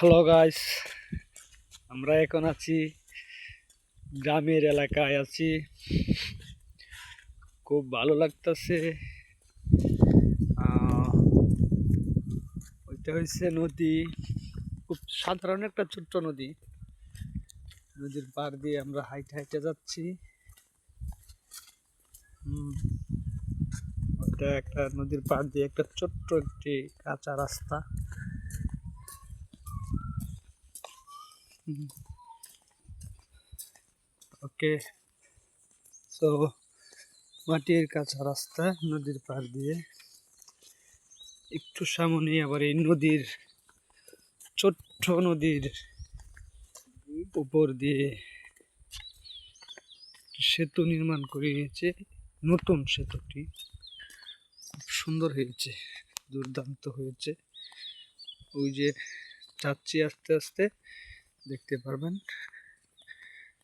Hello guys, আমরা এখন আছি গ্রামের এলাকায় আছি। খুব ভালো লাগতেছে। ওইটা হচ্ছে নদী, খুব সাধারণ একটা ছোট্ট নদী। নদীর পাড় দিয়ে আমরা হাইটে হাইটে যাচ্ছি। ওটা একটা নদীর পাড় দিয়ে একটা ছোট্ট একটি কাঁচা রাস্তা। ওকে, সো মাটির কাঁচা রাস্তা নদীর পাড় দিয়ে। একটু সামনে আবার এই নদীর ছোট্ট নদীর উপর দিয়ে সেতু নির্মাণ করিয়েছে। নতুন সেতুটি খুব সুন্দর হয়েছে, দুর্দান্ত হয়েছে। ওই যে যাচ্ছি আস্তে আস্তে, দেখতে পারবেন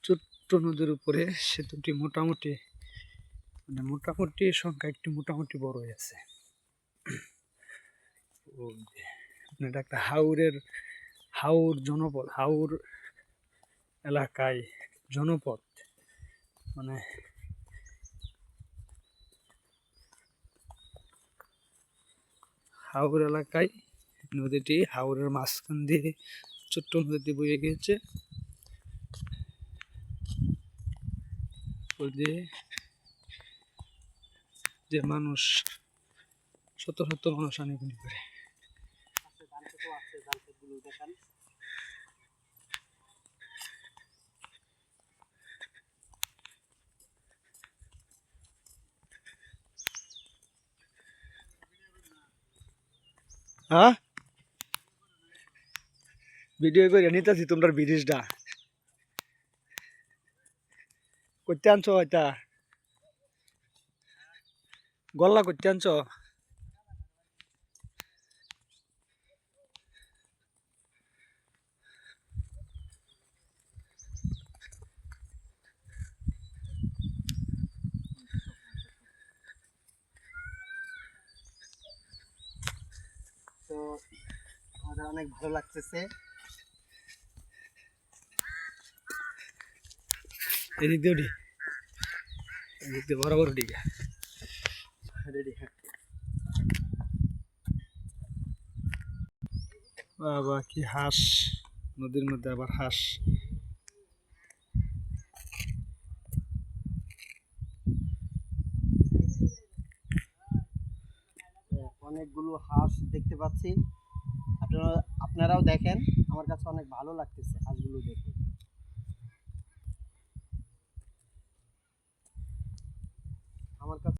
ছোট্ট নদীর উপরে সেতুটি মোটামুটি সংখ্যা একটু মোটামুটি বড় আছে। এটা একটা হাওর জনপদ, হাওর এলাকায় জনপদ, মানে হাওর এলাকায় নদীটি, হাওরের মাঝখান দিয়ে ছোট্ট নদী বয়ে গিয়েছে। যে মানুষ শত শত মানুষ আনাগুনি করে। হ্যাঁ, ভিডিও করে নিতেছি তোমরা ব্রিজটা করতে আনছো, হয়তা গল্লা করতে আনছো। তো আমাদের অনেক ভালো লাগতেছে। এদিক দিয়ে উঠি, এদিক দিয়ে বরাবর উঠি। রেডি? বাবা, কি হাঁস! নদীর মধ্যে আবার হাঁস। অনেকগুলো হাঁস দেখতে পাচ্ছি। আপনারাও দেখেন, আমার কাছে অনেক ভালো লাগতেছে হাঁসগুলো দেখে। আমার কাছে